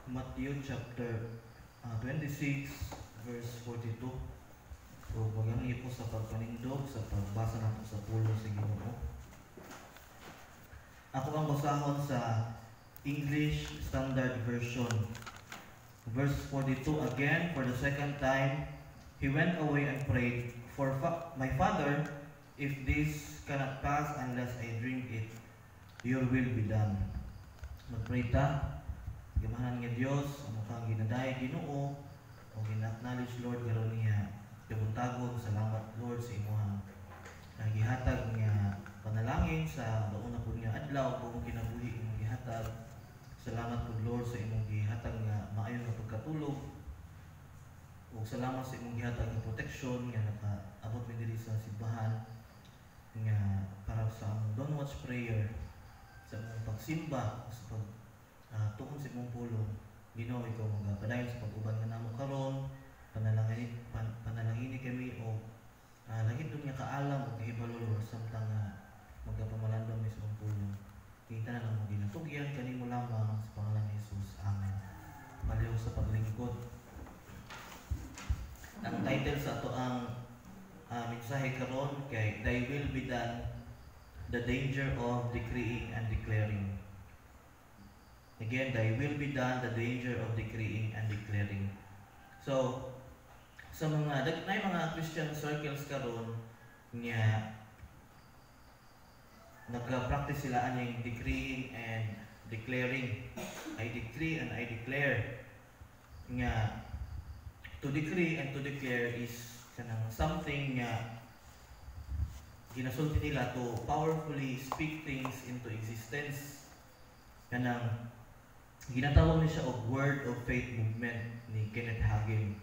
Matthew chapter 26 verse 42. So magami po sa pagpanindog sa pagbasa nato sa pulo sa Ginoo. Ako ang basahon sa English Standard Version. Verse 42 again, for the second time, he went away and prayed, for my Father, if this cannot pass unless I drink it, your will be done. Magpray ta, gamahan nga Dios, ang kang ginaday Ginoo, o gina-acknowledge Lord karon niya, tagong salamat Lord sa imuhang gihatag nga panalangin sa launa pud nga adlaw kung kinabuhi imong gihatag. Salamat pud Lord sa imong gihatag nga maayo nga pagkatulog. O salamat sa imong gihatag nga protection nga nakaabot mi diri sa simbahan nga para sa among don't watch prayer, sa among pagsimba, sa pag tuon sa imong pulong. Ginoo, ikaw magapadayon sa pag-uban nga namo karon, panalangini kami o langit doon nga kaalam o kahibalo Lord samtang magapamalandong mi sa imong pulong. Kita na lang mo ginatugyan kanimo lamang sa pangalan ni Jesus. Amen. Paliw sa paglingkod. Ang title sa ato ang mensahe karon kay Thy Will Be Done, the Danger of Decreeing and Declaring. Again, Thy will be done, the danger of decreeing and declaring. So, sa mga Christian circles karon nga nagka-practice sila aning decreeing and declaring. I decree and I declare nga to decree and to declare is kanang something nga ginasulti nila to powerfully speak things into existence. Kanang ginatawag niya siya og word of faith movement ni Kenneth Hagin.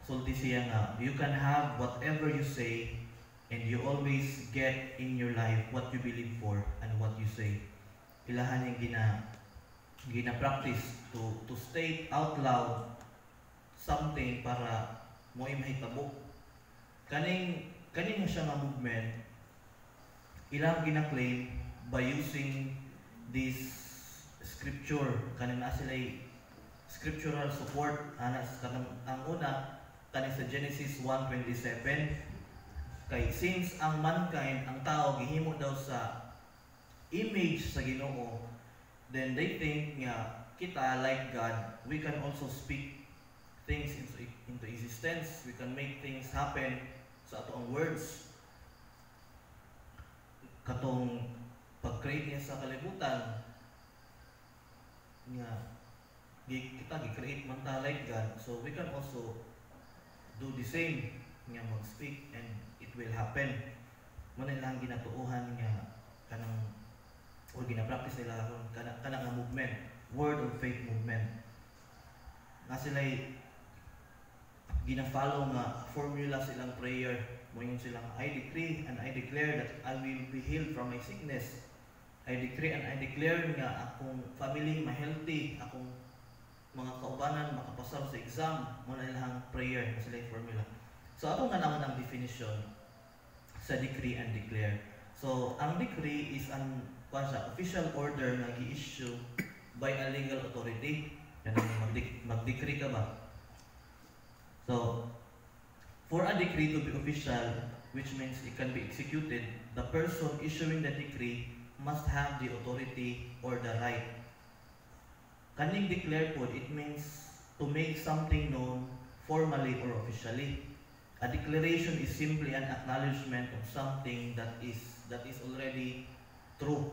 Sulti siya nga you can have whatever you say and you always get in your life what you believe for and what you say. Ilahan yung gina-practice to state out loud something para mo mahitabo. Kaning siya nga movement ilang gina-claim by using this scripture, kanina sila scriptural support. Ang una kanin sa Genesis 1:27, kay since ang mankind, ang tao gihimo daw sa image sa Ginoo, then they think nga kita like God, we can also speak things into existence, we can make things happen sa atong words. Katong pag-create niya sa kalibutan nga kita gi-create man ta like God, so we can also do the same nga mag-speak and it will happen. Muna lang ginatuuhan nga kanang o gina-practice nila kanang movement, word of faith movement. Na sila gina-follow nga formula silang prayer. Moingon silang I decree and I declare that I will be healed from my sickness. I decree and I declare nga akong family ma-healthy, akong mga kaubanan makapasar sa exam. Muna ilang prayer na sila yung formula. So ato nga naman ang definition sa decree and declare. So ang decree is an official order na gi-issue by a legal authority. Mag-decree ka ba? So for a decree to be official, which means it can be executed, the person issuing the decree must have the authority or the right. Kaning declare po, it means to make something known formally or officially. A declaration is simply an acknowledgement of something that is already true.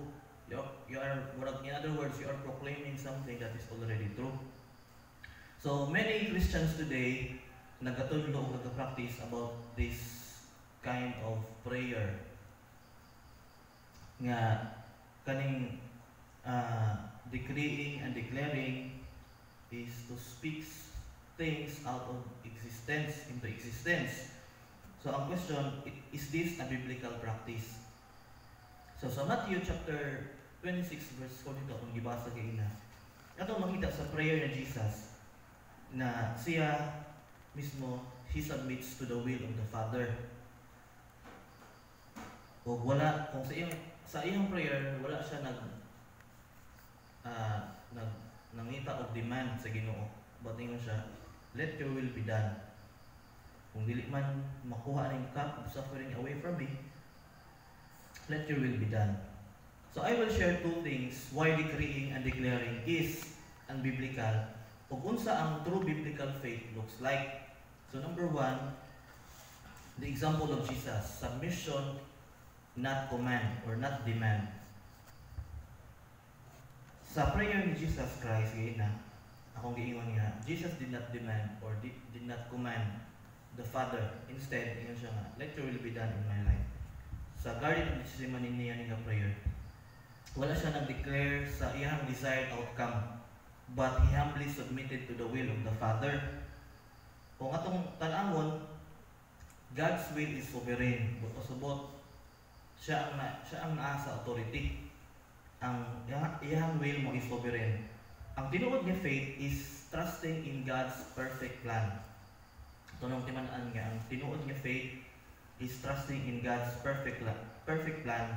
In other words, you are proclaiming something that is already true. So many Christians today nagkatulong o nagka-practice about this kind of prayer nga kaning decreeing and declaring is to speak things out of existence into existence. So ang question, is this a biblical practice? So sa Matthew chapter 26 verse 42 kung gibasa kay ina, ato makita sa prayer ni Jesus na siya mismo, he submits to the will of the Father. O wala, kung sa iyang prayer, wala siya mangita og demand sa Ginoo. But ingon siya, let your will be done. Kung dili man makuha ning cup of suffering away from me, let your will be done. So I will share two things why decreeing and declaring is unbiblical ug unsa ang true biblical faith looks like. So number one, the example of Jesus, submission, not command or not demand. Sa prayer ni Jesus Christ, akong giingon nga, Jesus did not demand or did not command the Father. Instead, ingon siya nga, let your will be done in my life. Sa Garden of Gethsemane niya nga prayer, wala siya nag-declare sa iyang desired outcome, but he humbly submitted to the will of the Father. Kung atong tan-awon, God's will is sovereign. Subot, siya ang naa sa authority. Ang iyang will mo is sovereign. Ang tinuod nga faith is trusting in God's perfect plan. Ito nung timanaan nga, ang tinuod nga faith is trusting in God's perfect plan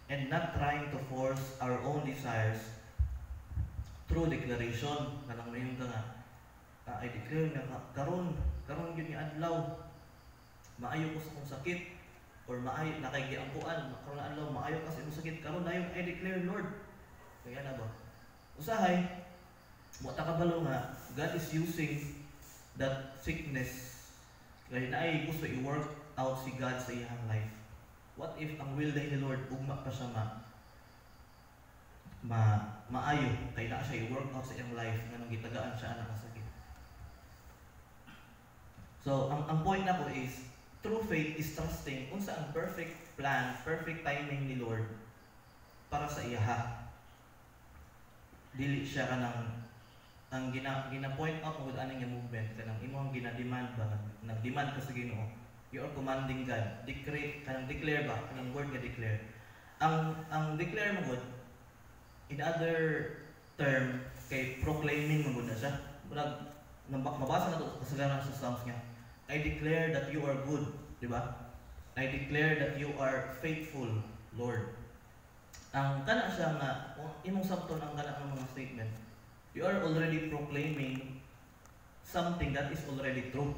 and not trying to force our own desires through declaration. Kanang mayon ka nga, I declare nga karon yun nga adlaw, maayo ko sa kong sakit, or maayo nakaigiampuan, karon na adlaw maayo ka sa imong sakit, karon dayon I declare, Lord. Kaya na ba? Usahay, mo ta kabalo nga God is using that sickness kay naay gusto i-work out si God sa iyang life. What if ang will ni Lord ugma pa siya maayo kay naa siya i-work out sa iyang life nganong gitagaan siya ana ka sakit. So ang point nako is true faith is trusting unsa ang perfect plan, perfect timing ni Lord para sa iyaha. Dili siya kanang ang gina-point out mo aning nga movement kanang imong gina-demand ba, nag-demand ka sa Ginoo. You are commanding God. Declare ba? Kanang word nga declare. Ang declare mo gud, in other term, kay proclaiming mo gud na siya. Mabasa na ito kasagaran sa Psalms nga. I declare that you are good. Diba? I declare that you are faithful, Lord. Ang kana siya nga, imong sabton ang kana ng mga statement, you are already proclaiming something that is already true.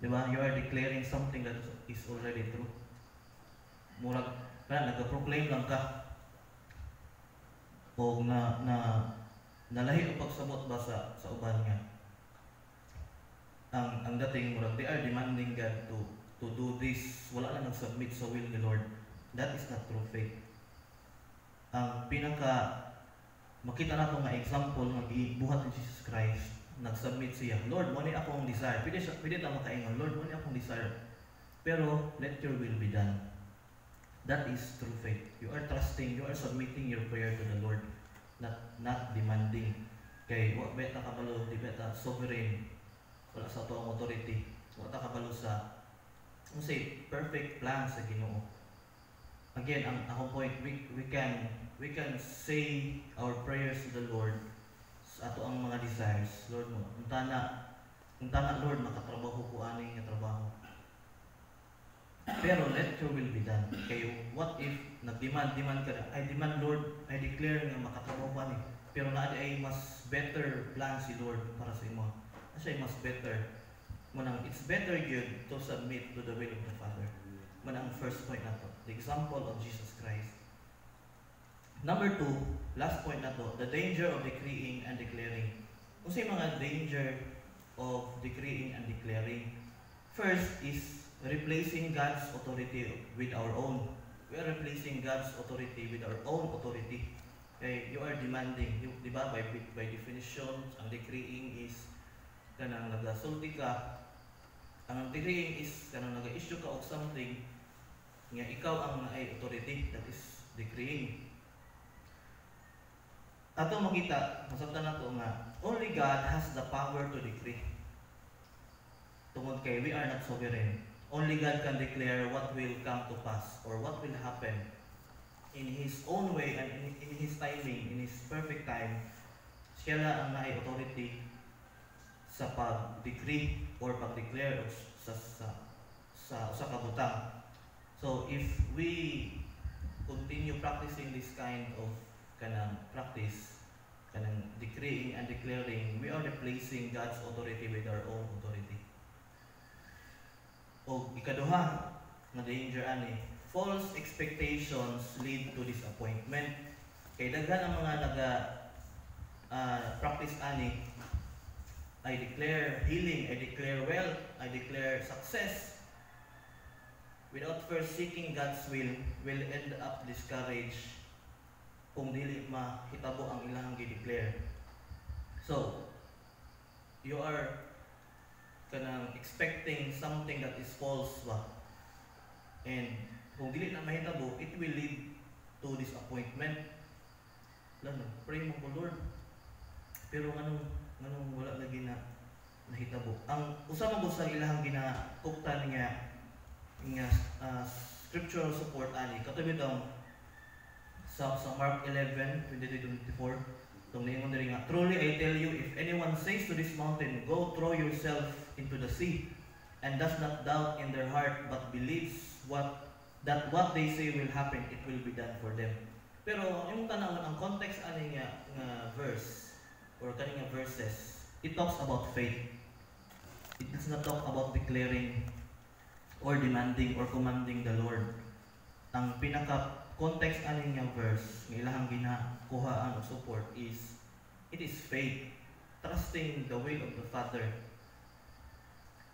Diba? You are declaring something that is already true. Murag, nag-proclaim lang ka. O nalahi ang pagsabot ba sa uban nga. Ang dating murag, they are demanding God to do this. Wala na nag-submit sa will ni Lord. That is not true faith. Ang makita na ito nga example ng buhat ni Jesus Christ, nag-submit siya, Lord, mo ni akong desire. Pwede ta makaingon, Lord, mo ni akong desire. Pero, let your will be done. That is true faith. You are trusting, you are submitting your prayer to the Lord, not demanding. Kay, beta kabalo, di beta sovereign, wala sa ito ang authority. Wala kabalo sa, perfect plan sa Ginoo. Again, ang akong point, we can say our prayers to the Lord sa ato ang mga desires. Lord mo, untana Lord, makatrabaho ko ani nga trabaho. Pero let your will be done. Kayo, what if nag-demand ka na, I demand Lord, I declare nga makatrabaho ko ani. Pero naadi ay mas better plan si Lord para sa imo. Kasi mas better. Manang it's better good to submit to the will of the Father. Manang first point na to, the example of Jesus Christ. Number 2, last point na to, the danger of decreeing and declaring. Unsay mga danger of decreeing and declaring? First is replacing God's authority with our own. We are replacing God's authority with our own authority. Okay, you are demanding, di ba? By definition, ang decreeing is kanang nagasulti ka. Ang decreeing is kanang naga-issue ka of something nga ikaw ang naay authority, that is decreeing. Ato makita, masabtan na to nga, only God has the power to decree. Tungod kay we are not sovereign. Only God can declare what will come to pass or what will happen in His own way and in His timing, in His perfect time. Siya lang ang naay authority sa pag-decree or pag-declare sa kabutang. So if we continue practicing this kind of kanang practice, kanang decreeing and declaring, we are replacing God's authority with our own authority. O ikaduha nga danger ani, false expectations lead to disappointment. Kay daghan ang mga practice ani, I declare healing, I declare wealth, I declare success. Without first seeking God's will end up discouraged kung dili mahitabo ang ilang gi-declare. So, you are kanang expecting something that is false ba? And kung dili na mahitabo, it will lead to disappointment. Lalo, pray mo po Lord. Pero anong wala lagi na nahitabo. Ang usa man sa ilahang ginakuktan nga scriptural support ani katubid ang sa Mark 11:23-24 tong ningon diri nga, truly I tell you, if anyone says to this mountain, go throw yourself into the sea, and does not doubt in their heart but believes that what they say will happen, it will be done for them. Pero yung tanawon ang context ani nga verse or kani nga verses, it talks about faith. It does not talk about declaring or demanding or commanding the Lord. Ang pinaka-context aning nga verse, ng ilahang ginakuhaan o support is, it is faith, trusting the will of the Father.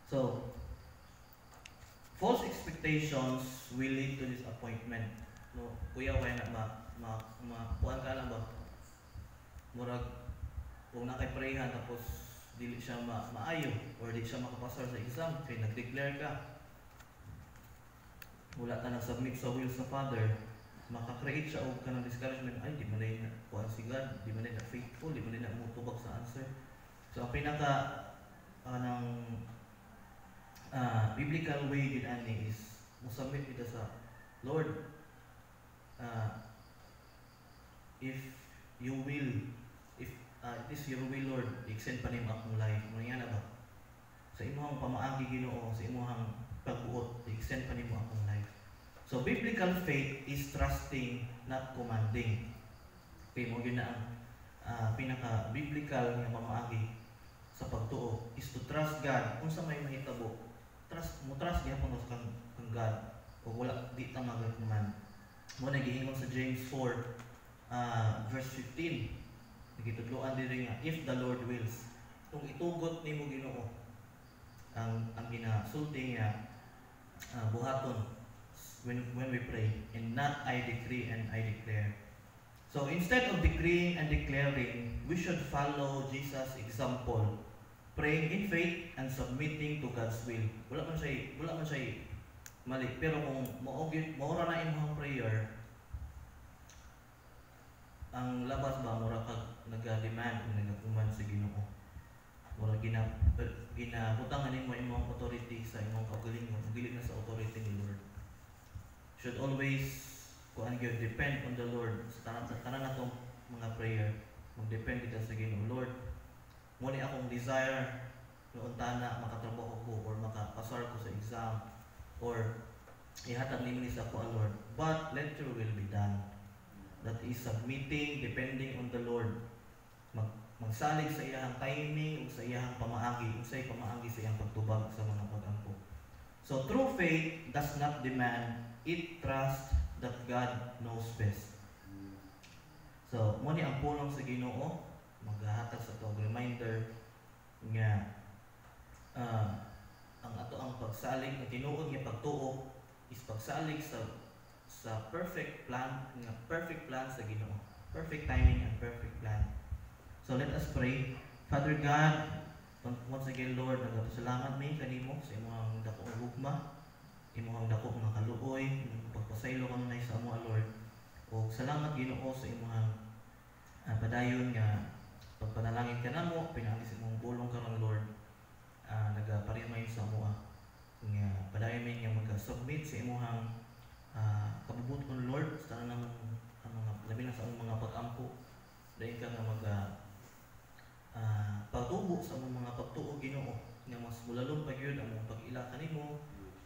So, false expectations will lead to disappointment. No, kuya, wala na kuhaan ka lang ba? Murag, kung nakay-prayhan tapos dili siya maayo or dili siya makapasar sa exam, kaya nag-declare ka, wala ka nag-submit sa will sa Father, makakreate siya o ka ng discouragement, ay di man na kuha si God, di man na faithful, di man na mutubag sa answer. So ang pinaka biblical way din ani is musubmit kita sa Lord, if you will, if it is your will Lord, extend pa nimo akong life. Mga ba? Sa imong pamaagi Ginoo, sa imong pagbuot, extend pa nimo akong life. So biblical faith is trusting, not commanding. Okay, mo gyud na ang pinaka biblical nga pamaagi sa pagtuo is to trust God. Kung sa may mahitabo, trust gyapon sa kang God. O wala di ta mag-command. Mo nagiingon sa James 4 verse 15. Nagitudloan diri nga, if the Lord wills, kung itugot nimo Ginoo ang ginasulti nga buhaton when we pray, and not I decree and I declare. So instead of decreeing and declaring, we should follow Jesus' example, praying in faith and submitting to God's will. Wala man siya mali, pero kung maura na imong prayer, ang labas ba mura kag nag-demand o nag-command sa Ginoo. Mura ginabutangan nimo imong authority sa imong kaugalingon, dili na sa authority ni Lord. Should always depend on the Lord sa tanan natong mga prayer. Mag-depend kita sa Ginoo. Lord, mo ni akong desire noon tana makatrabaho ko or makapasar ko sa exam or ihatag nimo ni sa ko Lord, but let your will be done. That is submitting, depending on the Lord. Magsalig sa iyang timing o sa iyang pamaagi, sa iyang pagtubag sa mga pag-ampo. So true faith does not demand, it trusts that God knows best. So mo ni ang pulong sa Ginoo, maghahatag sa tog reminder nga ang ato ang pagsalig, ang tinuod nga pagtuo is pagsalig sa perfect plan sa Ginoo. Perfect timing and perfect plan. So let us pray. Father God, once again Lord, nagpasalamat mi kanimo sa imong dako nga gugma, imong dako nga kaluoy, pagpasaylo kanunay sa amo Lord. O salamat Ginoo sa imong padayon nga pagpanalangin kanamo, pinaagi sa imong bulong karon Lord. Nagaparimay sa amo nga padayon mi nga mag-submit sa imong kabubuton Lord sa tanang mga labi na sa mga pag-ampo dahil ka nga pagtubo sa mga pagtuo Ginoo nga mas mulalong pagyud ang mga pag-ila kanimo,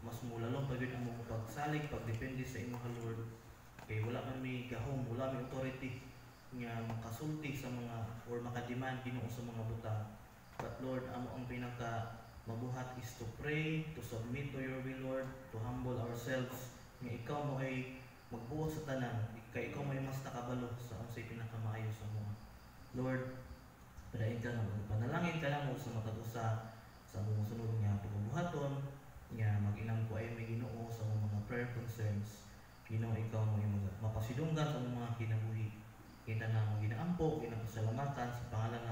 mas mulalong pagyud ang mga pagsalig, pagdepende sa imong Lord. Kay wala man may gahom, wala may authority nga makasulti sa mga or makadiman Ginoo sa mga butang. But Lord, amo ang pinaka mabuhat is to pray, to submit to your will, Lord, to humble ourselves nga ikaw mo ay magbuo sa tanan, kay ikaw may mas nakabalo sa unsay pinakamaayo sa mga. Lord, padayon ka na panalangin ka lang mo sa matag usa sa mga sunod nga pagbuhaton nga mag-inam ko ay may Ginoo sa mga prayer concerns. Ginoo, ikaw mo yung mapasidunggan sa mga kinabuhi. Kita na mo ginaampo, ginapasalamatan sa pangalan